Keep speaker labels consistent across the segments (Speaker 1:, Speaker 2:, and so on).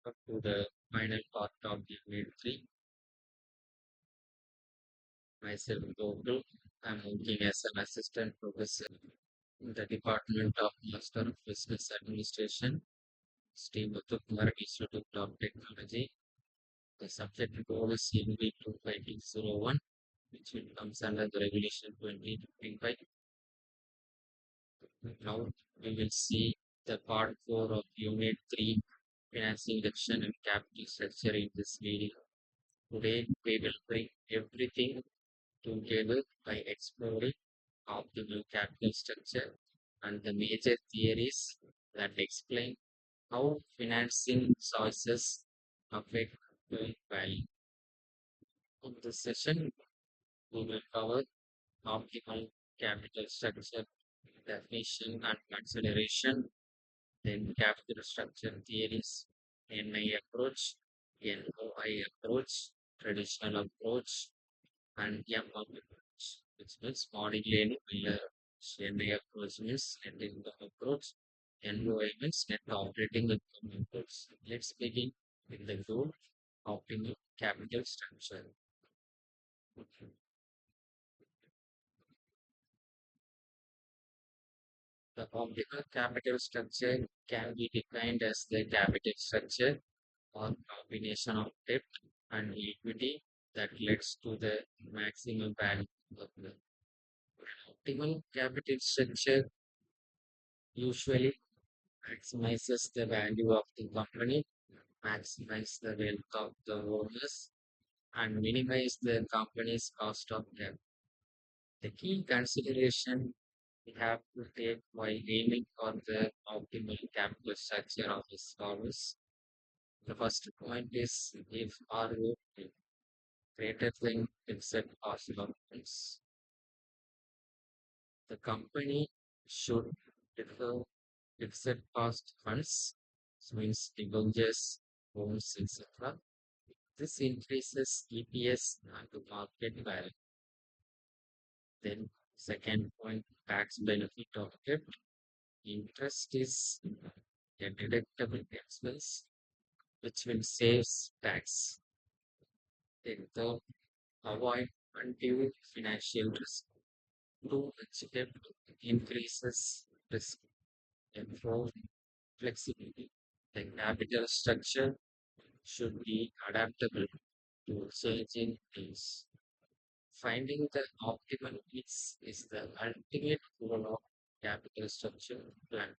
Speaker 1: welcome to the final part of Unit 3. Myself, Gokul. I'm working as an assistant professor in the Department of Master of Business Administration, Sri Muthukumar Institute of Technology. The subject code is MB25201, which will comes under the Regulation 2025. Now we will see the part 4 of Unit 3, Financing Reduction and Capital Structure in this video. Today we will bring everything together by exploring optimal capital structure and the major theories that explain how financing choices affect the value. In this session, we will cover optimal capital structure definition and consideration, then capital structure theories, NI approach, NOI approach, traditional approach, and MB approach, which means Modigliani-Miller. NI approach means net income approach. NOI means net operating income approach. Let's begin with the goal optimal capital structure. The optimal capital structure can be defined as the capital structure or combination of debt and equity that leads to the maximum value of the optimal capital structure usually maximizes the value of the company, maximize the wealth of the owners, and minimize the company's cost of debt. The key consideration we have to take while aiming for the optimal capital structure of this follows. The first point is if ROE greater than fixed cost of funds, the company should defer fixed cost funds, so means debentures, loans, etc. This increases EPS and market value. Then, second point, tax benefit of debt. Interest is a deductible expense, which will save tax. Then, third, avoid undue financial risk. Too much debt increases risk. And fourth, flexibility. The capital structure should be adaptable to changing needs. Finding the optimal mix is the ultimate goal of capital structure plan.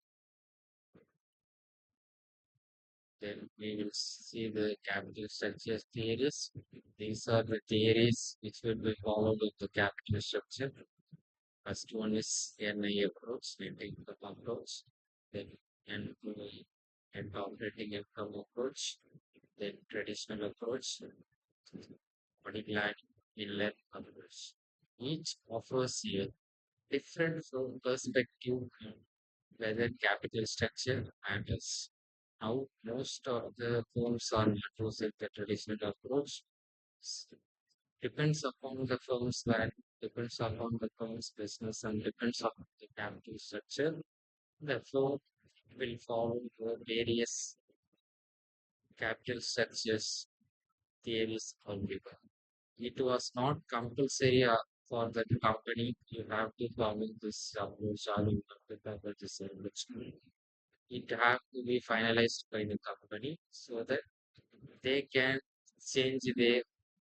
Speaker 1: Then we will see the capital structure theories. These are the theories which will be followed with the capital structure. First one is NI approach, net income approach. Then NOI, net operating income approach. Then traditional approach, Modigliani-Miller approach. Each offers a different perspective on whether capital structure matters. Now, most of the firms are not using the traditional approach. S- Depends upon the firm's value, depends upon the firm's business, and depends upon the capital structure. The firm will follow the various capital structures theories only. It was not compulsory for the company you have to follow this approach or you have to follow this approach. It have to be finalized by the company so that they can change their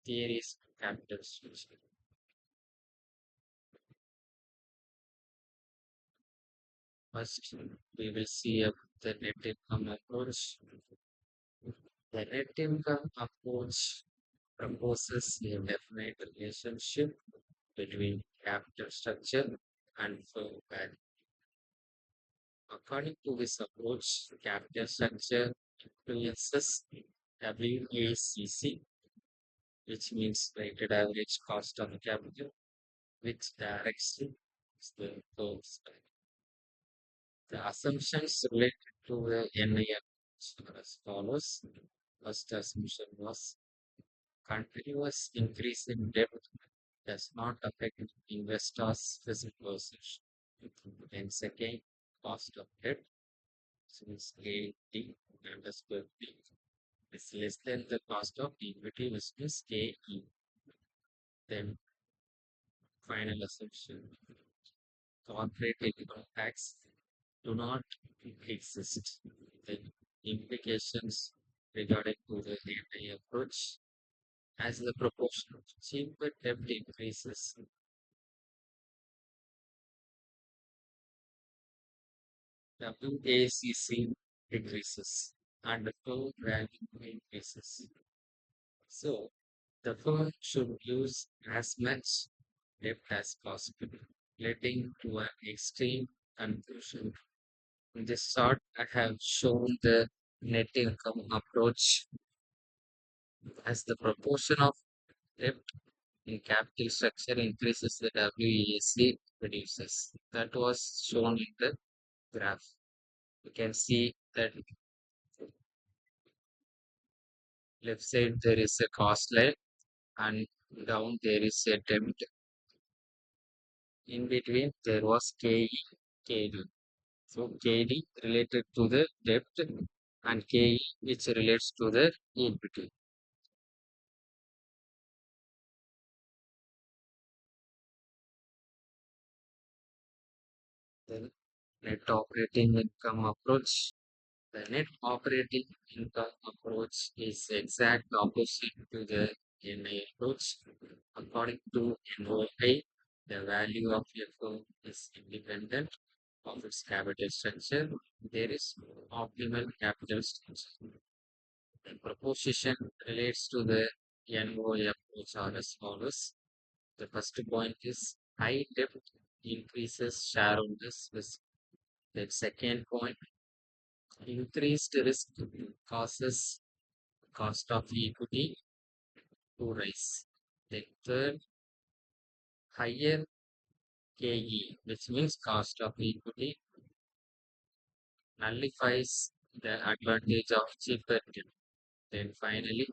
Speaker 1: theories of capital structure. First, we will see the net income approach. The net income approach proposes a definite relationship between capital structure and firm value. According to this approach, capital structure influences WACC, which means weighted average cost of capital, which directs the firm's value. The assumptions related to the NIM are as follows. First assumption was continuous increase in debt does not affect investors' physical position. And second, cost of debt, since A, D, and square B. is less than the cost of equity, which is KE. Then final assumption. Corporate income tax do not exist. The implications regarding to the data approach as the proportion of cheaper debt increases, WACC decreases and the full value increases. So the firm should use as much debt as possible, leading to an extreme conclusion. In this chart, I have shown the net income approach as the proportion of debt in capital structure increases, the WAC reduces. That was shown in the graph. You can see that left side there is a cost line and down there is a debt. In between there was KE, KD. So KD related to the debt and KE which relates to the equity. Then net operating income approach. The net operating income approach is exact opposite to the NI approach. According to NOI, the value of a firm is independent of its capital structure. There is optimal capital structure. The proposition relates to the NOI approach are as follows. The first point is high debt increases shareholders risk. The second point, increased risk causes cost of equity to rise. The third, higher KE, which means cost of equity, nullifies the advantage of cheaper debt. Then finally,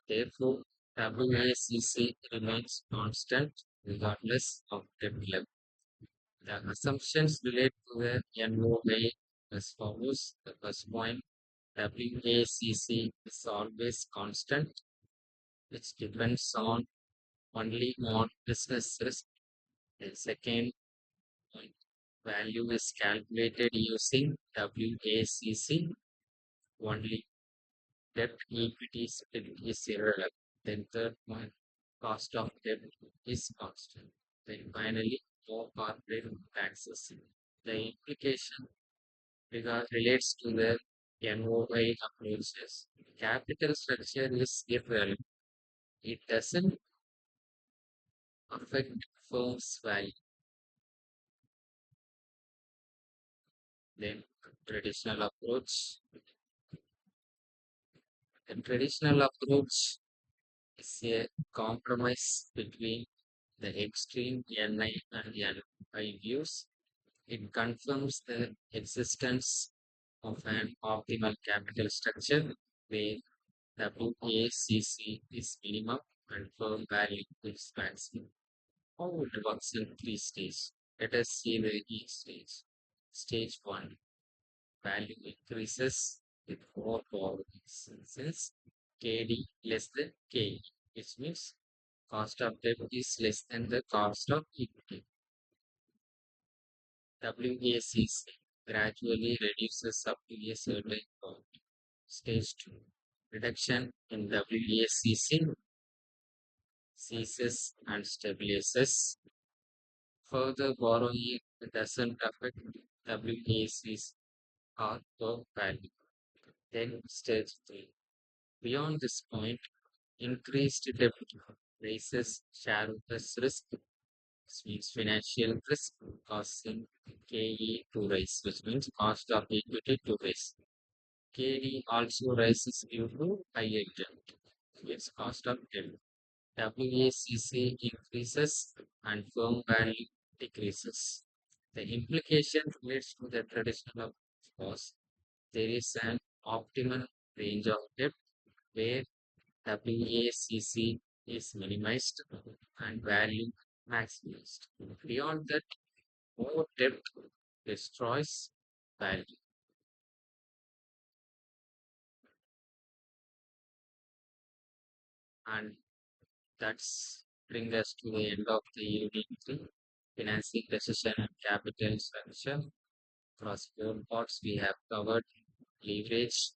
Speaker 1: therefore, WACC remains constant regardless of debt level. The assumptions relate to the NOA as follows. The first point, WACC is always constant, which depends on only on business risk. The second point, value is calculated using WACC only. Debt equity split is irrelevant. Then third point, cost of debt is constant. Then finally, no corporate taxes. The implication relates to the NOI approaches. Capital structure is irrelevant. It doesn't affect firm's value. Then traditional approach. The traditional approach is a compromise between the extreme NI and NI views. It confirms the existence of an optimal capital structure where WACC is minimum and firm value is maximum. How it works in three stages. Let us see the each stage. Stage 1, value increases with more borrowings since KD less than KE, which means cost of debt is less than the cost of equity. WACC gradually reduces up to a certain point. Stage 2, reduction in WACC ceases and stabilizes. Further borrowing doesn't affect WACC or book value. Then stage 3. Beyond this point, increased debt raises shareholders' risk, which means financial risk, causing KE to rise, which means cost of equity to rise. KD also rises due to higher debt, its cost of debt. WACC increases and firm value decreases. The implication relates to the traditional cost. There is an optimal range of debt where WACC is minimized and value maximized. Beyond that, more debt destroys value. And that's bring us to the end of the unit three, financing decision and capital structure. Across four parts, we have covered leverage,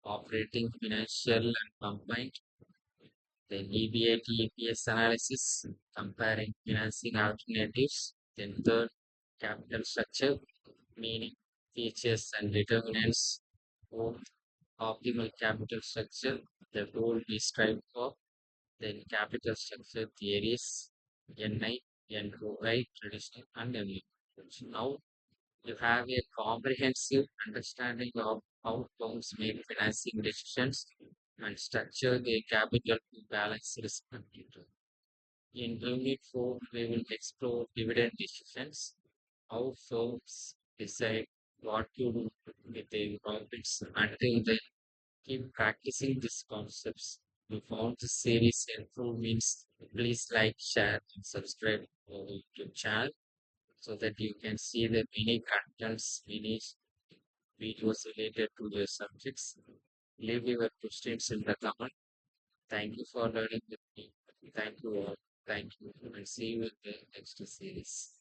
Speaker 1: operating, financial, and combined. Then EBA EPS analysis, comparing financing alternatives. Then third, capital structure, meaning features and determinants. Fourth, optimal capital structure, the goal we strive for. Then capital structure theories, NI, NOI, traditional, and MBA. Now you have a comprehensive understanding of how firms make financing decisions and structure their capital to balance risk and return. In Unit 4, we will explore dividend decisions, how firms decide what to do with their profits. Until then, keep practicing these concepts. If you found this series helpful, means please like, share, and subscribe to our YouTube channel so that you can see the many contents, many videos related to the subjects. Leave your questions in the comment. Thank you for learning with me. Thank you all. Thank you. And see you in the next series.